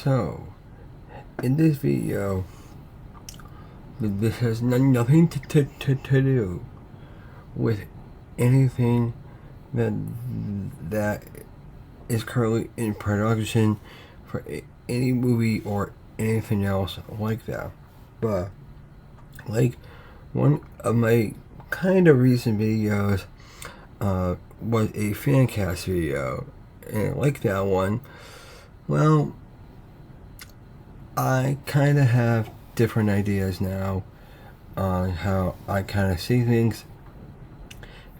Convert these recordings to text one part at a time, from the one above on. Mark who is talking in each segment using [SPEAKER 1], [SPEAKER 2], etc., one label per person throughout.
[SPEAKER 1] So, in this video, this has nothing to do with anything that is currently in production for any movie or anything else like that. But, like, one of my kind of recent videos was a fan cast video, and like that one, well, I kind of have different ideas now on how I kind of see things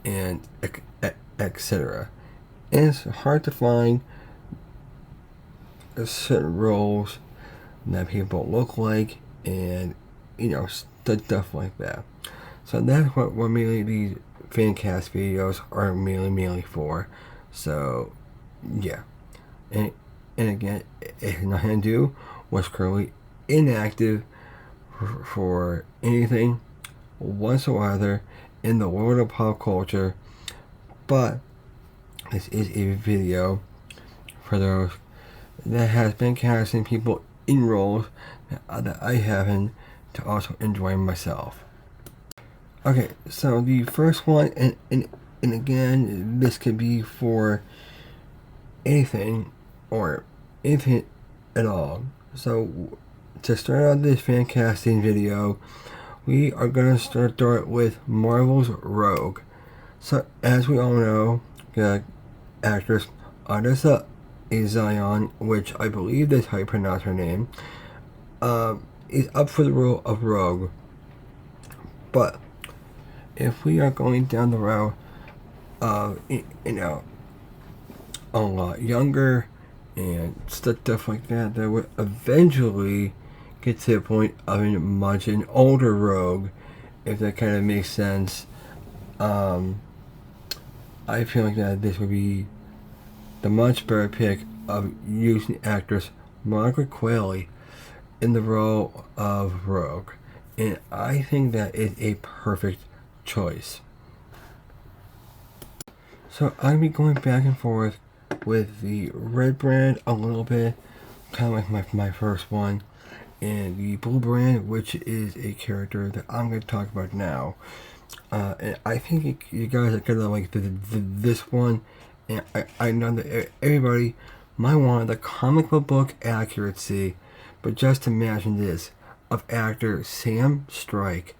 [SPEAKER 1] and etc. And it's hard to find certain roles that people look like and, stuff like that. So that's what mainly these fan cast videos are mainly for. So, yeah. And again, it has nothing to do was currently inactive for anything whatsoever in the world of pop culture, but this is a video for those that has been casting people in roles that I happen to also enjoy myself. Okay, so the first one, and again, this could be for anything or anything at all. So, to start out this fan casting video, we are going to start with Marvel's Rogue. So, as we all know, the actress Odessa Zion, which I believe that's how you pronounce her name, is up for the role of Rogue. But if we are going down the road of, a lot younger and stuff like that, that would eventually get to the point of a much an older Rogue, if that kind of makes sense. I feel like that this would be the much better pick of using actress Margaret Qualley in the role of Rogue, and I think that is a perfect choice. So I'll be going back and forth with the red brand a little bit, kind of like my first one, and the blue brand, which is a character that I'm going to talk about now. And I think you guys are going to like this one, and I know that everybody might want the comic book accuracy, but just imagine this, of actor Sam Strike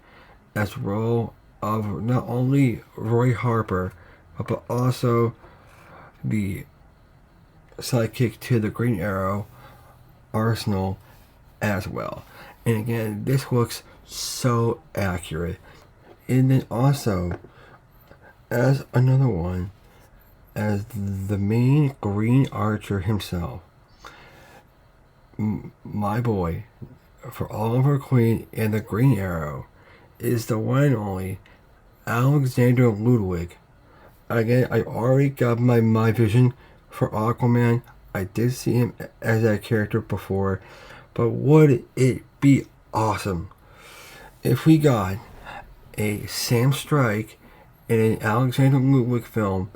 [SPEAKER 1] as role of not only Roy Harper, but also the sidekick to the Green Arrow, Arsenal, as well. And again, this looks so accurate. And then also, as another one, as the main Green Archer himself, my boy, for Oliver Queen and the Green Arrow, is the one and only Alexander Ludwig. Again, I already got my vision for Aquaman. I did see him as that character before, but would it be awesome if we got a Sam Strike in an Alexander Ludwig film,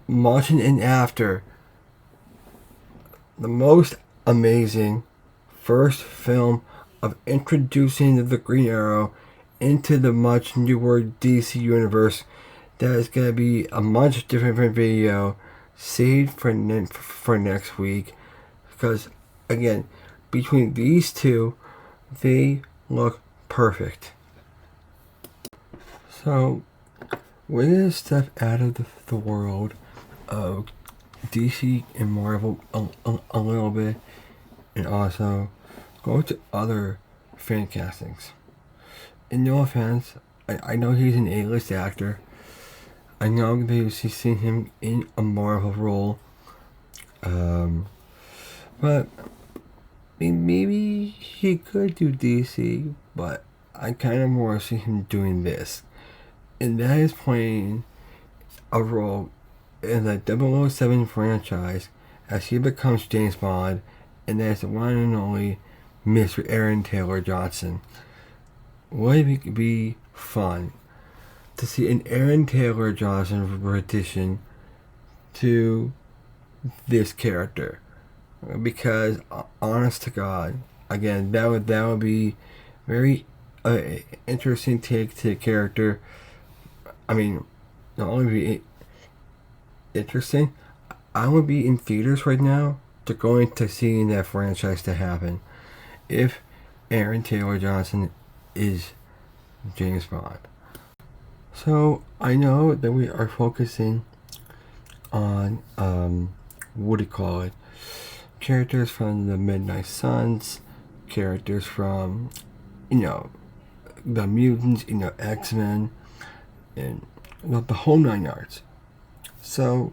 [SPEAKER 1] motion and after the most amazing first film of introducing the Green Arrow into the much newer DC universe. That is going to be a much different video saved for next week, because again, between these two, they look perfect. So we're going to step out of the world of DC and Marvel a little bit, and also go to other fan castings. And no offense, I know he's an A-list actor. I know that you've seen him in a Marvel role. But maybe he could do DC, but I kind of more see him doing this. And that is playing a role in the 007 franchise as he becomes James Bond, and that's the one and only Mr. Aaron Taylor Johnson. Would it be fun to see an Aaron Taylor Johnson rendition to this character, because honest to God, again, that would be very interesting take to the character. I mean, not only be interesting, I would be in theaters right now to going to seeing that franchise to happen if Aaron Taylor Johnson is James Bond. So I know that we are focusing on what do you call it? Characters from the Midnight Suns, characters from the mutants, X-Men, and the whole nine yards. So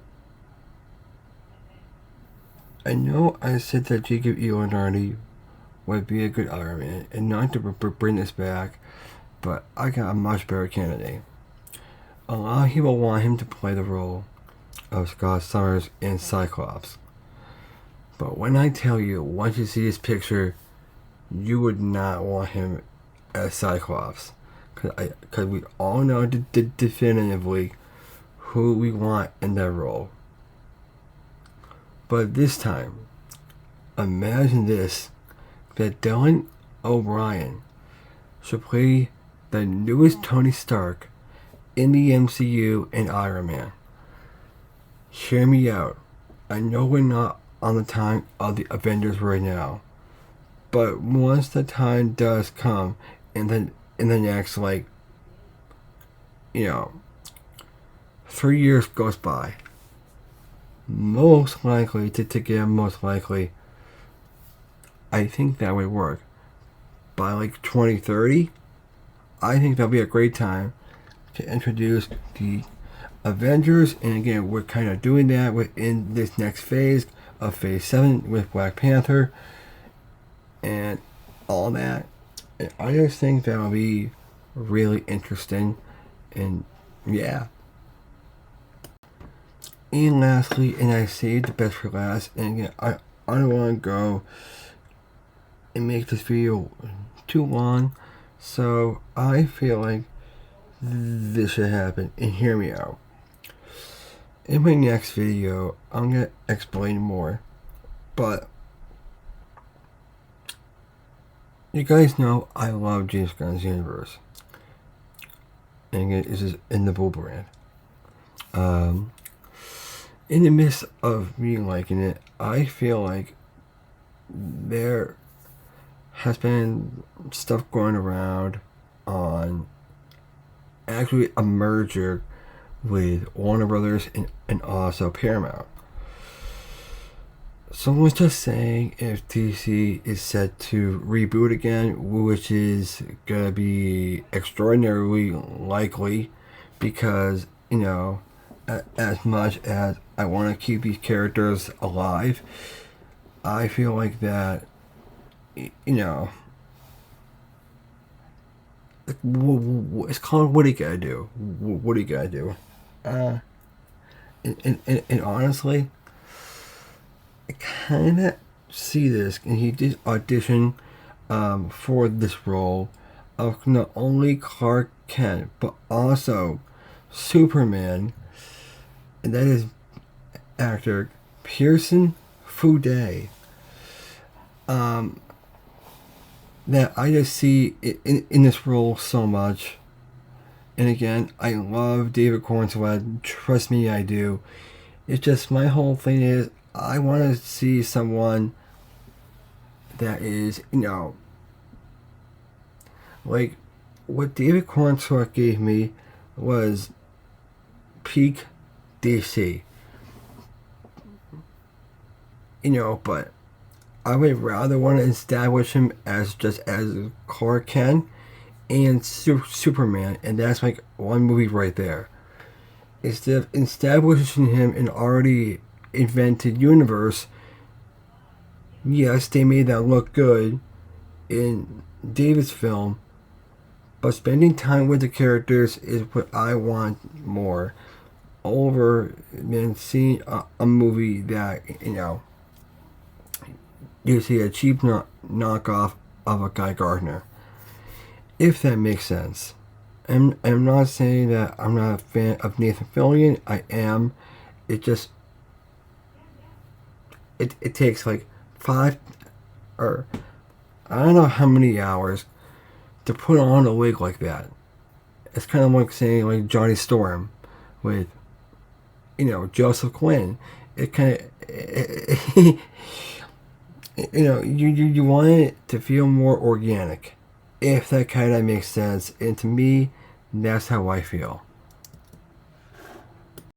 [SPEAKER 1] I know I said that Jacob Elordi would be a good Iron Man, and not to bring this back, but I got a much better candidate. A lot of people want him to play the role of Scott Summers in Cyclops. But when I tell you, once you see this picture, you would not want him as Cyclops. Because we all know definitively who we want in that role. But this time, imagine this, that Dylan O'Brien should play the newest Tony Stark in the MCU and Iron Man. Hear me out. I know we're not on the time of the Avengers right now, but once the time does come in the next 3 years goes by, most likely I think that would work. By 2030, I think that'll be a great time to introduce the Avengers, and again, we're kind of doing that within this next phase of Phase 7 with Black Panther and all that. And I just think that'll be really interesting, and yeah. And lastly, and I saved the best for last, and again, I don't want to go and make this video too long, so I feel like this should happen, and hear me out. In my next video, I'm going to explain more, but you guys know I love James Gunn's universe, and again, this is in the Bull brand. In the midst of me liking it, I feel like there has been stuff going around on actually a merger with Warner Brothers and also Paramount. Someone's just saying if DC is set to reboot again, which is gonna be extraordinarily likely, because as much as I want to keep these characters alive, I feel like that it's called what do you gotta do? What do you gotta do? And honestly, I kind of see this, and he did audition for this role of not only Clark Kent but also Superman, and that is actor Pearson Fuday. That I just see in this role so much. And again, I love David Cornswell. Trust me, I do. It's just my whole thing is I want to see someone that is, like what David Cornswell gave me was peak DC. But I would rather want to establish him as Clark Kent and Superman, and that's one movie right there. Instead of establishing him in already invented universe, yes, they made that look good in David's film, but spending time with the characters is what I want more over than seeing a movie that you see a cheap knockoff of a Guy Gardner, if that makes sense. I'm not saying that I'm not a fan of Nathan Fillion. I am. It just it takes like 5 or I don't know how many hours to put on a wig like that. It's kind of like saying like Johnny Storm with, Joseph Quinn. It kind of, you want it to feel more organic, if that kind of makes sense. And to me, that's how I feel.